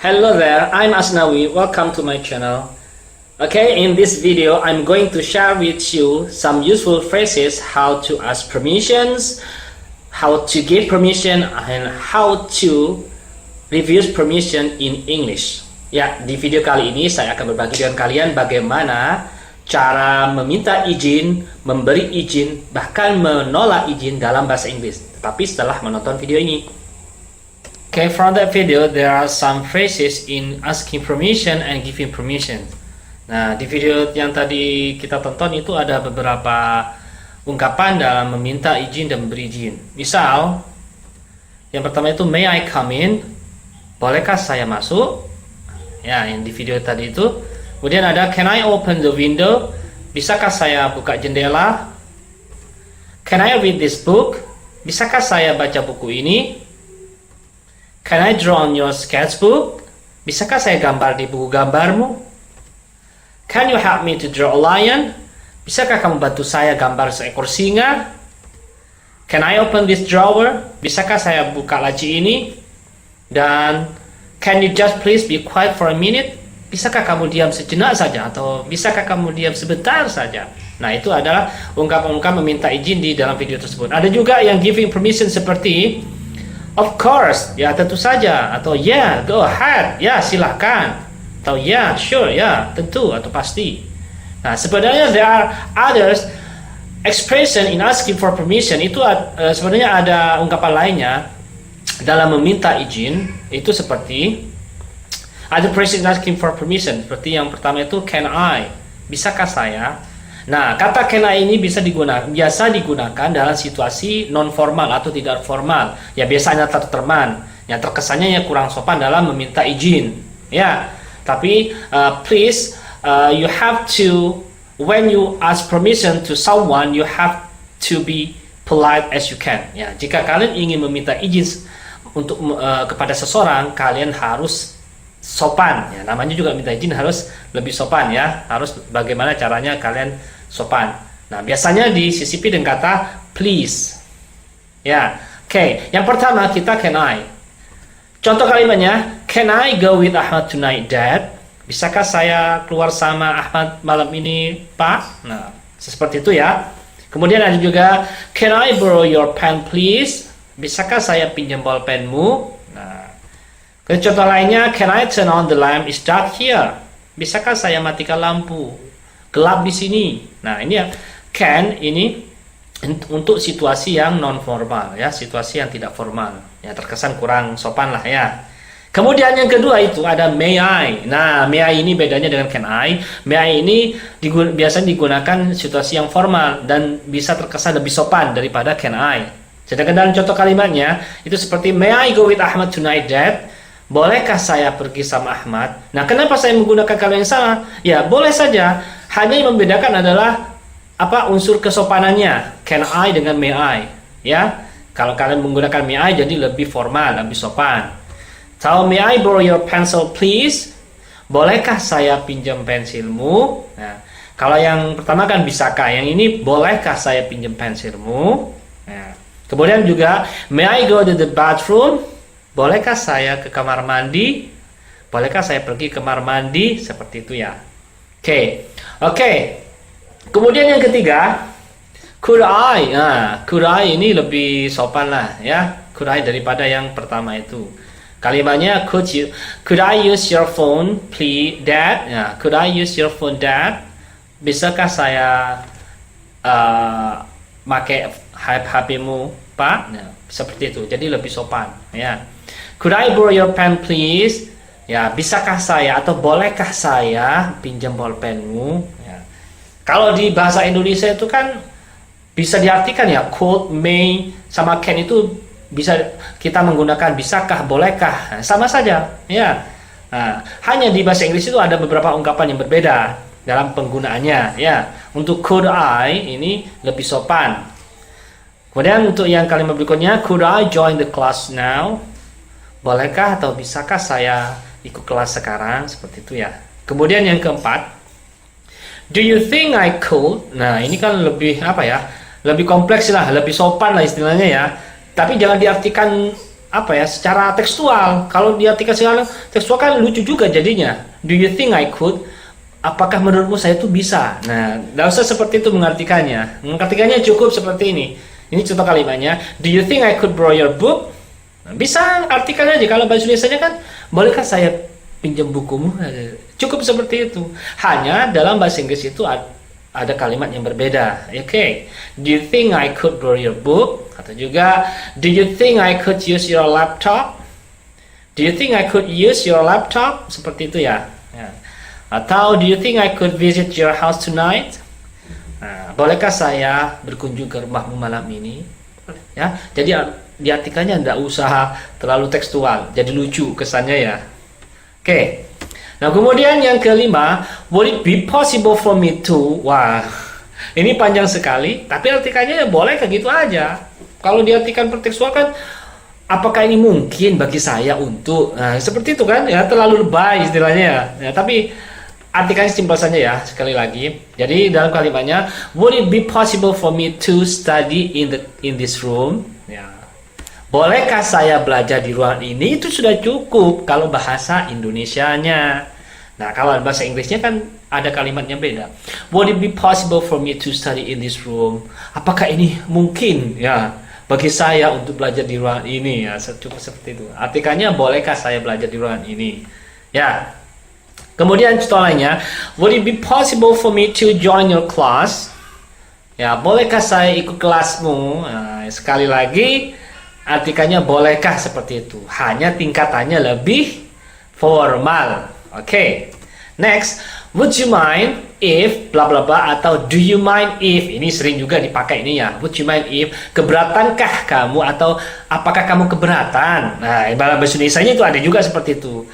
Hello there, I'm Asnawi. Welcome to my channel. Okay, in this video, I'm going to share with you some useful phrases, how to ask permissions, how to give permission, and how to refuse permission in English. Ya, di video kali ini saya akan berbagi dengan kalian bagaimana cara meminta izin, memberi izin, bahkan menolak izin dalam bahasa Inggris. Tetapi setelah menonton video ini. Okay, from that video, there are some phrases in asking permission and giving permission. Nah, di video yang tadi kita tonton itu ada beberapa ungkapan dalam meminta izin dan memberi izin. Misal, yang pertama itu may I come in? Bolehkah saya masuk? Ya, yang di video tadi itu. Kemudian ada can I open the window? Bisakah saya buka jendela? Can I read this book? Bisakah saya baca buku ini? Can I draw on your sketchbook? Bisakah saya gambar di buku gambarmu? Can you help me to draw a lion? Bisakah kamu bantu saya gambar seekor singa? Can I open this drawer? Bisakah saya buka laci ini? Dan can you just please be quiet for a minute? Bisakah kamu diam sejenak saja? Atau bisakah kamu diam sebentar saja? Nah, itu adalah ungkapan-ungkapan meminta izin di dalam video tersebut. Ada juga yang giving permission seperti of course, ya tentu saja, atau yeah, go ahead, ya silahkan, atau yeah, sure, ya tentu atau pasti. Nah, sebenarnya there are others expression in asking for permission. Itu sebenarnya ada ungkapan lainnya dalam meminta izin. Itu seperti other person asking for permission. Seperti yang pertama itu can I, bisakah saya? Nah, kata can I ini biasa digunakan dalam situasi non formal atau tidak formal. Ya biasanya teman, yang terkesannya ya kurang sopan dalam meminta izin. Ya, tapi please you have to, when you ask permission to someone, you have to be polite as you can. Ya, jika kalian ingin meminta izin untuk kepada seseorang, kalian harus sopan. Ya, namanya juga minta izin harus lebih sopan ya. Harus bagaimana caranya kalian sopan. Nah, biasanya disisipi dengan kata please. Ya, oke. Yang pertama kita can I. Contoh kalimatnya, can I go with Ahmad tonight, Dad? Bisakah saya keluar sama Ahmad malam ini, Pak? Nah, seperti itu ya. Kemudian ada juga, can I borrow your pen, please? Bisakah saya pinjam bolpenmu? Nah, contoh lainnya, can I turn on the lamp? It's dark here. Bisakah saya matikan lampu? Gelap di sini. Nah, ini ya, can ini untuk situasi yang non formal ya, situasi yang tidak formal. Ya, terkesan kurang sopan lah ya. Kemudian yang kedua itu ada may I. Nah, may I ini bedanya dengan can I. May I ini biasanya digunakan situasi yang formal dan bisa terkesan lebih sopan daripada can I. Sedangkan dalam contoh kalimatnya itu seperti may I go with Ahmad tonight, Dad? Bolehkah saya pergi sama Ahmad? Nah, kenapa saya menggunakan kalimat yang sama? Ya, boleh saja. Hanya yang membedakan adalah apa unsur kesopanannya, can I dengan may I. Ya, kalau kalian menggunakan may I jadi lebih formal, lebih sopan. So, may I borrow your pencil, please? Bolehkah saya pinjam pensilmu? Nah, kalau yang pertama kan bisakah, yang ini bolehkah saya pinjam pensilmu? Nah, kemudian juga may I go to the bathroom? Bolehkah saya ke kamar mandi? Bolehkah saya pergi ke kamar mandi? Seperti itu ya. Oke. Kemudian yang ketiga, could I? Nah, could I ini lebih sopan lah ya. Could I daripada yang pertama itu. Kalimatnya could I use your phone, please, Dad? Nah, could I use your phone, Dad? Bisakah saya pakai HP-mu, Pak? Nah, seperti itu. Jadi lebih sopan ya. Could I borrow your pen, please? Ya, bisakah saya atau bolehkah saya pinjam bolpenmu? Ya. Kalau di bahasa Indonesia itu kan bisa diartikan ya, could, may, sama can itu bisa kita menggunakan bisakah, bolehkah, nah, sama saja. Ya. Nah, hanya di bahasa Inggris itu ada beberapa ungkapan yang berbeda dalam penggunaannya. Ya, untuk could I ini lebih sopan. Kemudian untuk yang kalimat berikutnya, could I join the class now? Bolehkah atau bisakah saya ikut kelas sekarang? Seperti itu ya. Kemudian yang keempat, do you think I could? Nah, ini kan lebih apa ya? Lebih kompleks lah, lebih sopan lah istilahnya ya. Tapi jangan diartikan apa ya, secara tekstual. Kalau diartikan secara tekstual kan lucu juga jadinya. Do you think I could? Apakah menurutmu saya itu bisa? Nah, tidak usah seperti itu mengartikannya. Mengartikannya cukup seperti ini. Ini contoh kalimatnya. Do you think I could borrow your book? Nah, bisa artikan aja. Kalau bahasa Indonesia kan, bolehkah saya pinjam bukumu? Cukup seperti itu. Hanya dalam bahasa Inggris itu ada kalimat yang berbeda. Oke. Do you think I could borrow your book? Atau juga, do you think I could use your laptop? Do you think I could use your laptop? Seperti itu ya. Atau do you think I could visit your house tonight? Nah, bolehkah saya berkunjung ke rumahmu malam ini? Ya, jadi diartikannya tidak usah terlalu tekstual, jadi lucu kesannya ya. Oke. Nah, kemudian yang kelima, would it be possible for me to? Wah, ini panjang sekali, tapi artikannya ya boleh kayak gitu aja. Kalau diartikan pertekstual kan, apakah ini mungkin bagi saya untuk? Nah, seperti itu kan? Ya, terlalu lebay istilahnya. Ya, tapi artikannya simpel saja ya, sekali lagi. Jadi dalam kalimatnya, would it be possible for me to study in this room? Ya. Bolehkah saya belajar di ruangan ini? Itu sudah cukup kalau bahasa Indonesianya. Nah, kalau bahasa Inggrisnya kan ada kalimatnya beda. Would it be possible for me to study in this room? Apakah ini mungkin ya bagi saya untuk belajar di ruangan ini? Ya, cukup seperti itu. Artikannya, bolehkah saya belajar di ruangan ini? Ya. Kemudian contoh lainnya, would it be possible for me to join your class? Ya, bolehkah saya ikut kelasmu? Nah, sekali lagi, artikannya bolehkah seperti itu. Hanya tingkatannya lebih formal. Oke. Next, would you mind if bla bla bla, atau do you mind if? Ini sering juga dipakai ini ya. Would you mind if? Keberatankah kamu, atau apakah kamu keberatan? Nah, dalam bahasa Indonesia itu ada juga seperti itu.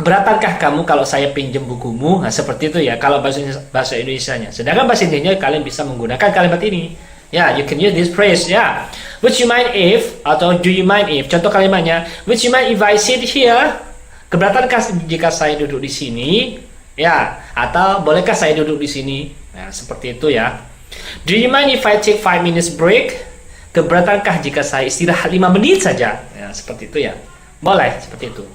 Keberatankah kamu kalau saya pinjam bukumu? Nah, seperti itu ya kalau bahasa Indonesianya. Sedangkan bahasa Indonesia kalian bisa menggunakan kalimat ini. Ya, you can use this phrase ya. Would you mind if, atau do you mind if? Contoh kalimatnya, would you mind if I sit here? Keberatankah jika saya duduk di sini? Ya, atau bolehkah saya duduk di sini? Nah, seperti itu ya. Do you mind if I take 5 minutes break? Keberatankah jika saya istirahat 5 menit saja? Ya, seperti itu ya. Boleh seperti itu.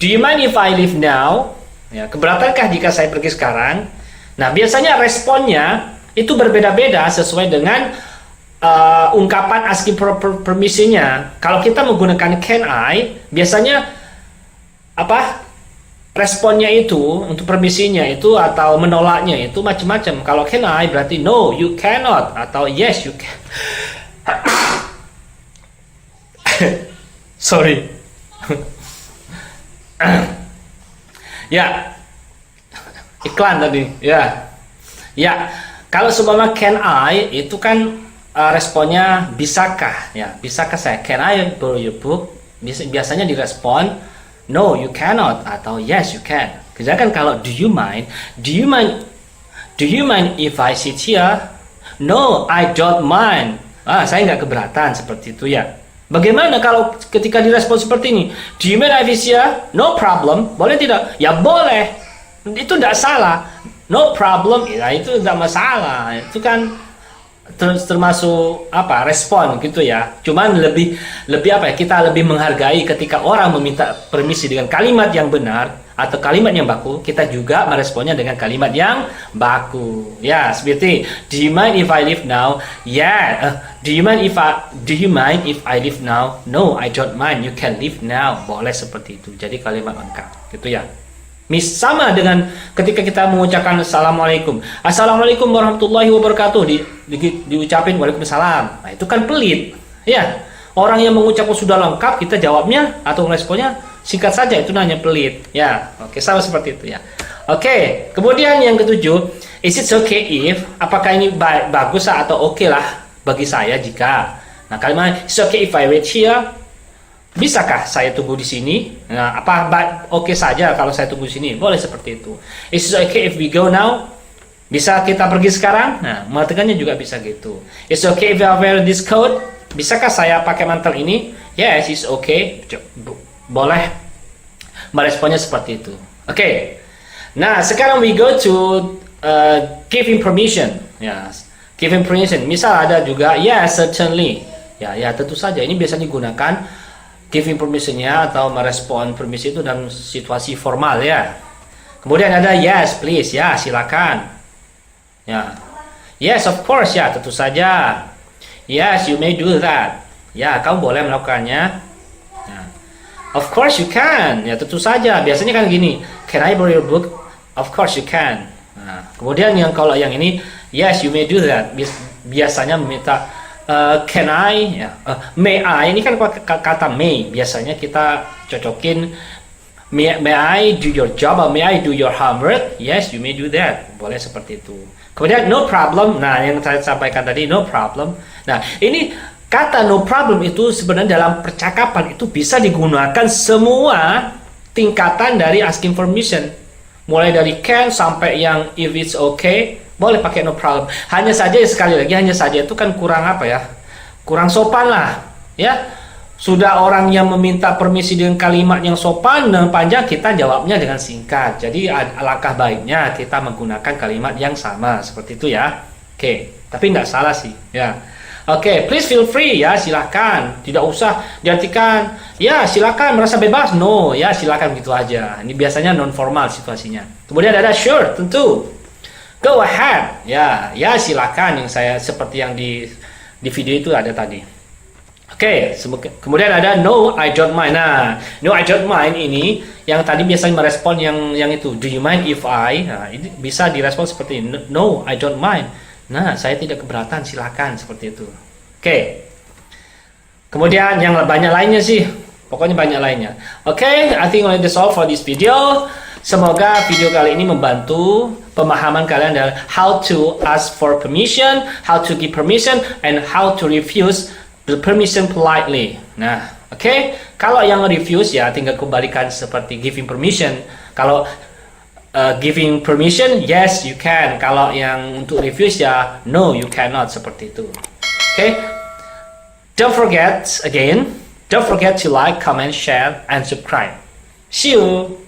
Do you mind if I leave now? Ya, keberatankah jika saya pergi sekarang? Nah, biasanya responnya itu berbeda-beda sesuai dengan ungkapan asking for permission-nya. Kalau kita menggunakan can I, biasanya apa? Responnya itu untuk permisinya itu atau menolaknya itu macam-macam. Kalau can I berarti no, you cannot, atau yes, you can. Sorry. Ya, iklan tadi ya. Ya, kalau seumpama can I itu kan responnya bisakah ya, bisakah saya, can I borrow your book? Biasanya direspon no you cannot atau yes you can. Sedangkan kalau do you mind if I sit here? No, I don't mind. Saya nggak keberatan, seperti itu ya. Bagaimana kalau ketika direspon seperti ini? Do you mind if I sit here? No problem. Boleh tidak? Ya boleh. Itu tidak salah. No problem. Ya itu tidak masalah. Itu kan termasuk apa? Respon gitu ya. Cuman lebih apa ya? Kita lebih menghargai ketika orang meminta permisi dengan kalimat yang benar atau kalimat yang baku, kita juga meresponnya dengan kalimat yang baku. Ya, seperti do you mind if I leave now? Yeah. Do you mind if I leave now? No, I don't mind. You can leave now. Boleh seperti itu. Jadi kalimat lengkap, gitu ya. Sama dengan ketika kita mengucapkan assalamualaikum. Assalamualaikum warahmatullahi wabarakatuh. Diucapin waalaikumsalam. Nah, itu kan pelit. Ya. Orang yang mengucapkan sudah lengkap, kita jawabnya atau responnya singkat saja, itu namanya pelit. Ya, oke, sama seperti itu ya. Oke, kemudian yang ketujuh, is it okay if? Apakah ini bagus atau oke lah bagi saya jika? Nah, kalimat is it okay if I wait here? Bisakah saya tunggu di sini? Nah, apa oke saja kalau saya tunggu di sini? Boleh seperti itu. Is it okay if we go now? Bisa kita pergi sekarang? Nah, mengartikannya juga bisa gitu. Is it okay if I wear this coat? Bisakah saya pakai mantel ini? Yes, it's okay. Boleh meresponnya seperti itu. Oke. Nah, sekarang we go to giving permission. Yes, giving permission. Misal ada juga yes, certainly. Ya, tentu saja. Ini biasanya digunakan giving permission-nya atau merespon permisi itu dalam situasi formal ya. Kemudian ada yes please, ya silakan. Ya. Yes of course, ya tentu saja. Yes you may do that. Ya kamu boleh melakukannya. Ya. Of course you can, ya tentu saja. Biasanya kan gini, can I borrow your book? Of course you can. Nah, kemudian kalau yang ini, yes you may do that. Biasanya meminta can I, ya, may I, ini kan kata may. Biasanya kita cocokin may I do your job or may I do your homework? Yes you may do that. Boleh seperti itu. Kemudian no problem. Nah yang saya sampaikan tadi, no problem. Nah ini kata no problem itu sebenarnya dalam percakapan itu bisa digunakan semua tingkatan dari asking permission. Mulai dari can sampai yang if it's okay, boleh pakai no problem. Hanya saja sekali lagi, hanya saja itu kan kurang apa ya? Kurang sopan lah, ya. Sudah orang yang meminta permisi dengan kalimat yang sopan dan panjang, kita jawabnya dengan singkat. Jadi alangkah baiknya kita menggunakan kalimat yang sama seperti itu ya. Oke, tapi nggak salah sih, ya. Oke, please feel free, ya silakan. Tidak usah diartikan ya silakan merasa bebas. No, ya silakan gitu aja. Ini biasanya non formal situasinya. Kemudian ada sure, tentu. Go ahead, ya silakan, yang saya seperti yang di video itu ada tadi. Oke, kemudian ada no I don't mind. Nah, no I don't mind ini yang tadi biasanya merespon yang itu, do you mind if I? Nah, ini bisa direspon seperti ini, no I don't mind. Nah, saya tidak keberatan, silakan, seperti itu. Oke. Kemudian yang banyak lainnya sih, pokoknya banyak lainnya. Oke, I think only that's all for this video. Semoga video kali ini membantu pemahaman kalian dalam how to ask for permission, how to give permission, and how to refuse the permission politely. Nah, oke. Kalau yang refuse ya tinggal kembalikan seperti giving permission. Kalau giving permission, yes you can. Kalau yang untuk refuse ya no you cannot, seperti itu. Okay, don't forget to like, comment, share, and subscribe. See you.